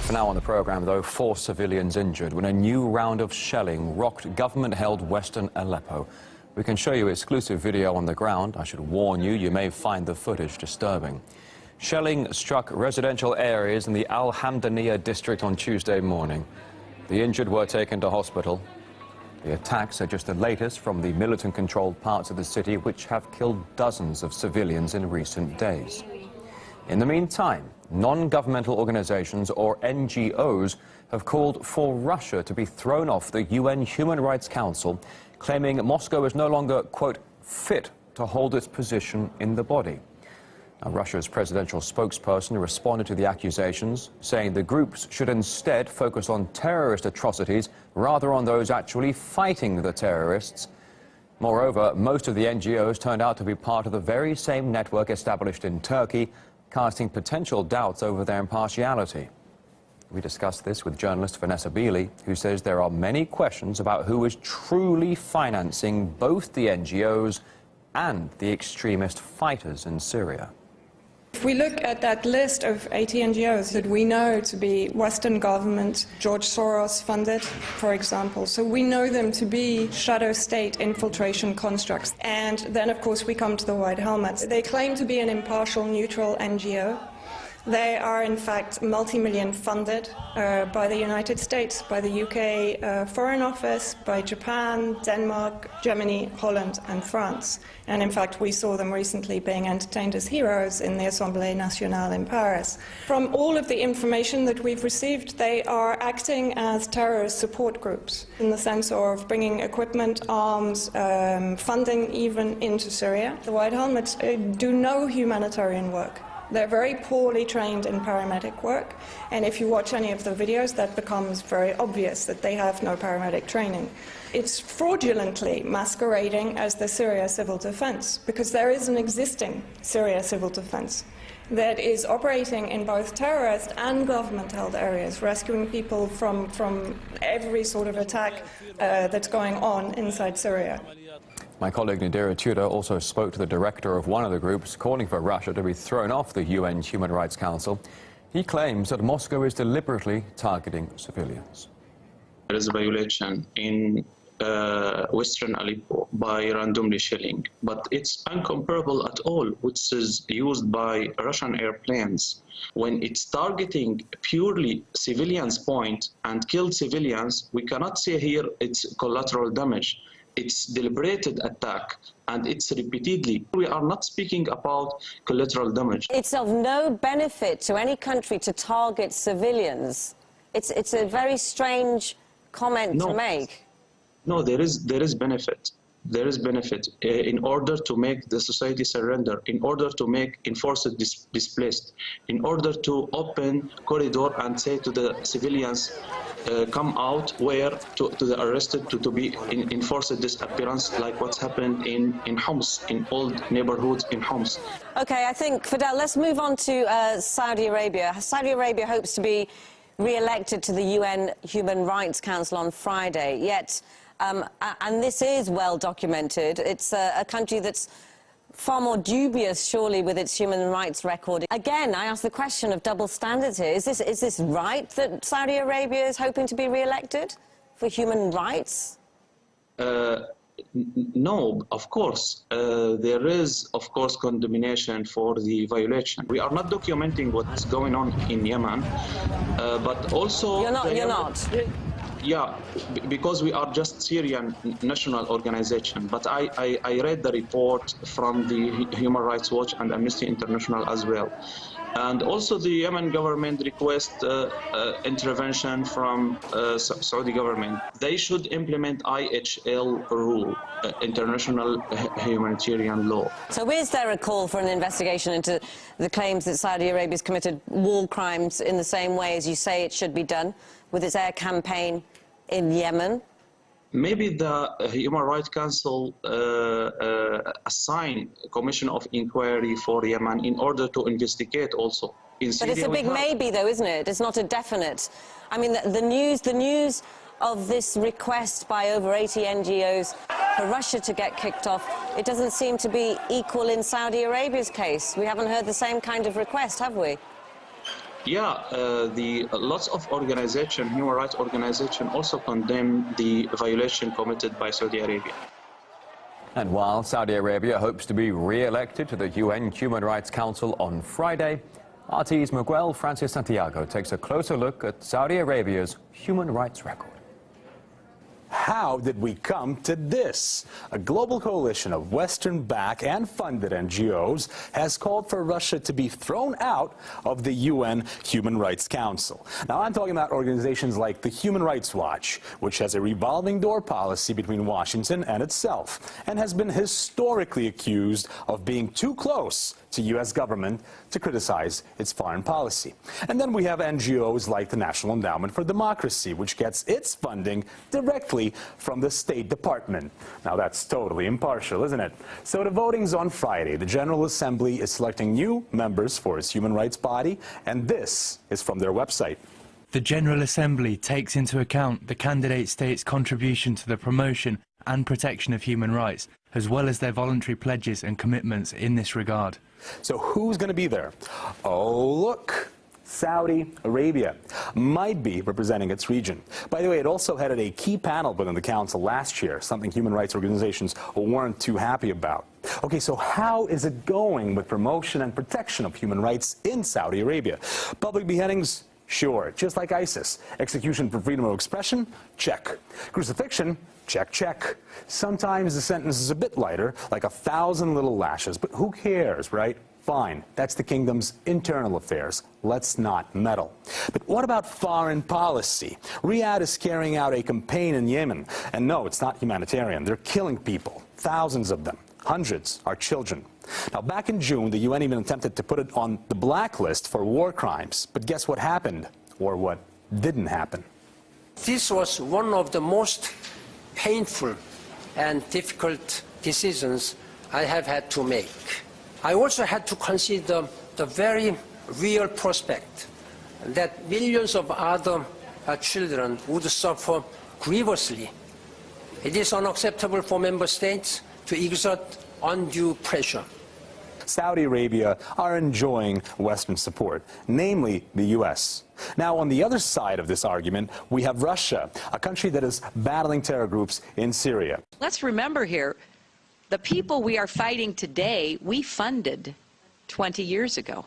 For now on the programme, though, 4 civilians injured when a new round of shelling rocked government-held Western Aleppo. We can show you exclusive video on the ground. I should warn you, you may find the footage disturbing. Shelling struck residential areas in the Al-Hamdaniya district on Tuesday morning. The injured were taken to hospital. The attacks are just the latest from the militant-controlled parts of the city, which have killed dozens of civilians in recent days. In the meantime, non-governmental organizations, or NGOs, have called for Russia to be thrown off the UN Human Rights Council, claiming Moscow is no longer, quote, fit to hold its position in the body. Now, Russia's presidential spokesperson responded to the accusations, saying the groups should instead focus on terrorist atrocities rather on those actually fighting the terrorists. Moreover, most of the NGOs turned out to be part of the very same network established in Turkey, casting potential doubts over their impartiality. We discussed this with journalist Vanessa Beeley, who says there are many questions about who is truly financing both the NGOs and the extremist fighters in Syria. If we look at that list of 80 NGOs that we know to be Western government, George Soros funded, for example, so we know them to be shadow state infiltration constructs. And then, of course, we come to the White Helmets. They claim to be an impartial, neutral NGO. They are, in fact, multi-million funded by the United States, by the UK Foreign Office, by Japan, Denmark, Germany, Holland and France. And in fact, we saw them recently being entertained as heroes in the Assemblée Nationale in Paris. From all of the information that we've received, they are acting as terrorist support groups in the sense of bringing equipment, arms, funding even into Syria. The White Helmets do no humanitarian work. They're very poorly trained in paramedic work, and if you watch any of the videos, that becomes very obvious that they have no paramedic training. It's fraudulently masquerading as the Syria Civil Defense, because there is an existing Syria Civil Defense that is operating in both terrorist and government-held areas, rescuing people from every sort of attack that's going on inside Syria. My colleague Nadira Tudor also spoke to the director of one of the groups, calling for Russia to be thrown off the UN Human Rights Council. He claims that Moscow is deliberately targeting civilians. There is a violation in Western Aleppo by randomly shelling, but it's incomparable at all, which is used by Russian airplanes. When it's targeting purely civilians' point and killed civilians, we cannot say here it's collateral damage. It's deliberated attack, and it's repeatedly. We are not speaking about collateral damage. It's of no benefit to any country to target civilians. It's a very strange comment to make. No, there is benefit. There is benefit in order to make the society surrender, in order to make enforced displaced, in order to open corridor and say to the civilians, come out, where to the arrested to be in enforced disappearance, like what's happened in Homs, in old neighborhoods in Homs. Okay, I think, Fidel, let's move on to Saudi Arabia. Saudi Arabia hopes to be re-elected to the UN Human Rights Council on Friday, yet, and this is well documented, it's a country that's far more dubious, surely, with its human rights record. Again, I ask the question of double standards here. Is this right that Saudi Arabia is hoping to be re-elected for human rights? No, of course. There is, of course, condemnation for the violation. We are not documenting what's going on in Yemen, but also... You're not? Yeah, because we are just Syrian national organization. But I read the report from the Human Rights Watch and Amnesty International as well. And also the Yemen government requests intervention from Saudi government. They should implement IHL rule, international humanitarian law. So is there a call for an investigation into the claims that Saudi Arabia has committed war crimes in the same way as you say it should be done with its air campaign in Yemen? Maybe the Human Rights Council assign a commission of inquiry for Yemen in order to investigate also. In Syria, but it's a big maybe, though, isn't it? It's not a definite. I mean, the news of this request by over 80 NGOs for Russia to get kicked off, it doesn't seem to be equal in Saudi Arabia's case. We haven't heard the same kind of request, have we? Lots of human rights organizations also condemn the violation committed by Saudi Arabia. And while Saudi Arabia hopes to be re-elected to the UN Human Rights Council on Friday, RT's Miguel Francis Santiago takes a closer look at Saudi Arabia's human rights record. How did we come to this? A global coalition of Western-backed and funded NGOs has called for Russia to be thrown out of the UN Human Rights Council. Now, I'm talking about organizations like the Human Rights Watch, which has a revolving door policy between Washington and itself, and has been historically accused of being too close to U.S. government to criticize its foreign policy. And then we have NGOs like the National Endowment for Democracy, which gets its funding directly from the State Department. Now that's totally impartial, isn't it? So the voting's on Friday. The General Assembly is selecting new members for its human rights body, and this is from their website. The General Assembly takes into account the candidate states' contribution to the promotion and protection of human rights, as well as their voluntary pledges and commitments in this regard. So who's going to be there? Oh, look. Saudi Arabia might be representing its region. By the way, it also headed a key panel within the council last year, something human rights organizations weren't too happy about. Okay, so how is it going with promotion and protection of human rights in Saudi Arabia? Public beheadings? Sure, just like ISIS. Execution for freedom of expression? Check. Crucifixion? Check, check. Sometimes the sentence is a bit lighter, like 1,000 little lashes, but who cares, right? Fine, that's the kingdom's internal affairs. Let's not meddle. But what about foreign policy? Riyadh is carrying out a campaign in Yemen. And no, it's not humanitarian. They're killing people, thousands of them. Hundreds are children. Now, back in June, the UN even attempted to put it on the blacklist for war crimes. But guess what happened? Or what didn't happen? This was one of the most painful and difficult decisions I have had to make. I also had to consider the very real prospect that millions of other children would suffer grievously. It is unacceptable for member states to exert undue pressure. Saudi Arabia are enjoying Western support, namely the U.S. Now, on the other side of this argument, we have Russia, a country that is battling terror groups in Syria. Let's remember here, the people we are fighting today, we funded 20 years ago.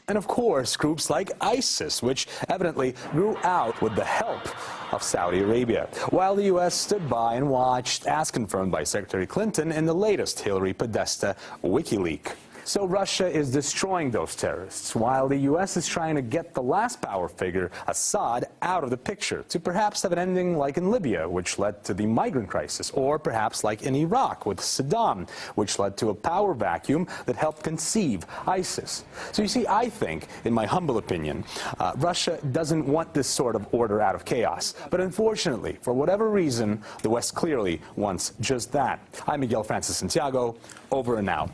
And of course, groups like ISIS, which evidently grew out with the help of Saudi Arabia, while the U.S. stood by and watched, as confirmed by Secretary Clinton in the latest Hillary Podesta WikiLeaks. So Russia is destroying those terrorists, while the U.S. is trying to get the last power figure, Assad, out of the picture, to perhaps have an ending like in Libya, which led to the migrant crisis, or perhaps like in Iraq with Saddam, which led to a power vacuum that helped conceive ISIS. So you see, I think, in my humble opinion, Russia doesn't want this sort of order out of chaos. But unfortunately, for whatever reason, the West clearly wants just that. I'm Miguel Francis Santiago, over and out.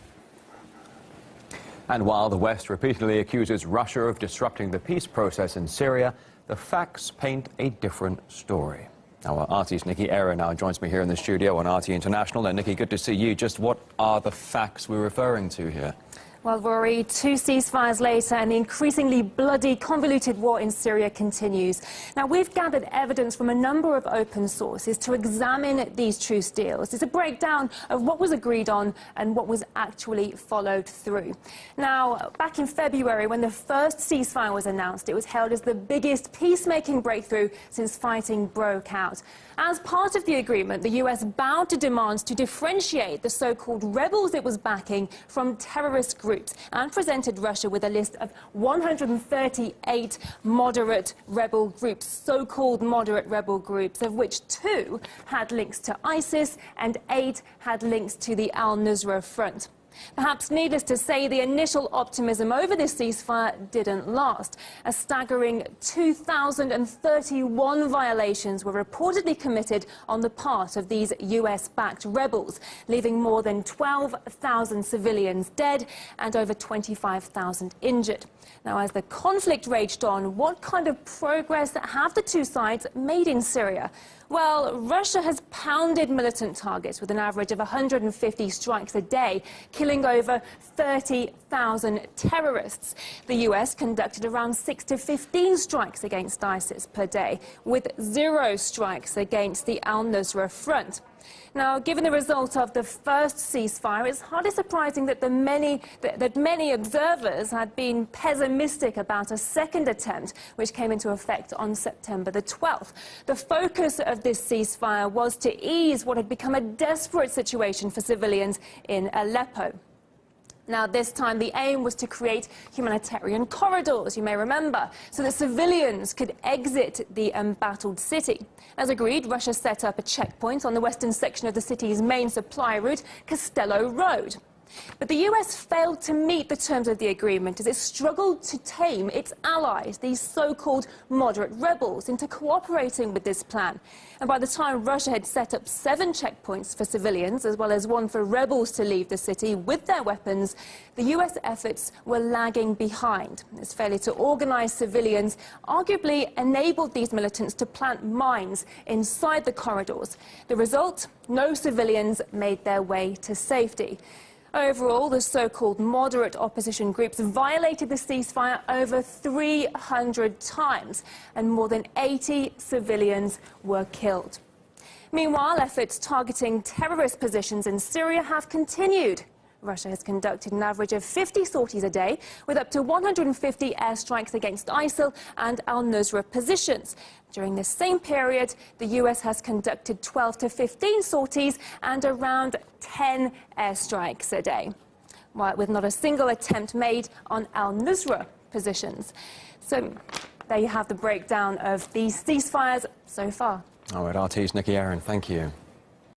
And while the West repeatedly accuses Russia of disrupting the peace process in Syria, the facts paint a different story. Now, our RT's Nikki Era now joins me here in the studio on RT International. And Nikki, good to see you. Just what are the facts we're referring to here? Well, Rory, 2 ceasefires later and the increasingly bloody, convoluted war in Syria continues. Now, we've gathered evidence from a number of open sources to examine these truce deals. It's a breakdown of what was agreed on and what was actually followed through. Now, back in February, when the first ceasefire was announced, it was hailed as the biggest peacemaking breakthrough since fighting broke out. As part of the agreement, the US bowed to demands to differentiate the so-called rebels it was backing from terrorist groups and presented Russia with a list of 138 moderate rebel groups, so-called moderate rebel groups, of which 2 had links to ISIS and 8 had links to the al-Nusra Front. Perhaps needless to say, the initial optimism over this ceasefire didn't last. A staggering 2,031 violations were reportedly committed on the part of these US-backed rebels, leaving more than 12,000 civilians dead and over 25,000 injured. Now, as the conflict raged on, what kind of progress have the two sides made in Syria? Well, Russia has pounded militant targets with an average of 150 strikes a day, killing over 30,000 terrorists. The US conducted around 6 to 15 strikes against ISIS per day, with 0 strikes against the al-Nusra Front. Now, given the result of the first ceasefire, it's hardly surprising that many observers had been pessimistic about a second attempt, which came into effect on September the 12th. The focus of this ceasefire was to ease what had become a desperate situation for civilians in Aleppo. Now, this time the aim was to create humanitarian corridors, you may remember, so that civilians could exit the embattled city. As agreed, Russia set up a checkpoint on the western section of the city's main supply route, Castello Road. But the US failed to meet the terms of the agreement as it struggled to tame its allies, these so-called moderate rebels, into cooperating with this plan. And by the time Russia had set up 7 checkpoints for civilians, as well as 1 for rebels to leave the city with their weapons, the US efforts were lagging behind. Its failure to organize civilians arguably enabled these militants to plant mines inside the corridors. The result? No civilians made their way to safety. Overall, the so-called moderate opposition groups violated the ceasefire over 300 times, and more than 80 civilians were killed. Meanwhile, efforts targeting terrorist positions in Syria have continued. Russia has conducted an average of 50 sorties a day, with up to 150 airstrikes against ISIL and al-Nusra positions. During this same period, the US has conducted 12 to 15 sorties and around 10 airstrikes a day, with not a single attempt made on al-Nusra positions. So there you have the breakdown of these ceasefires so far. All right, RT's Nikki Aaron, thank you.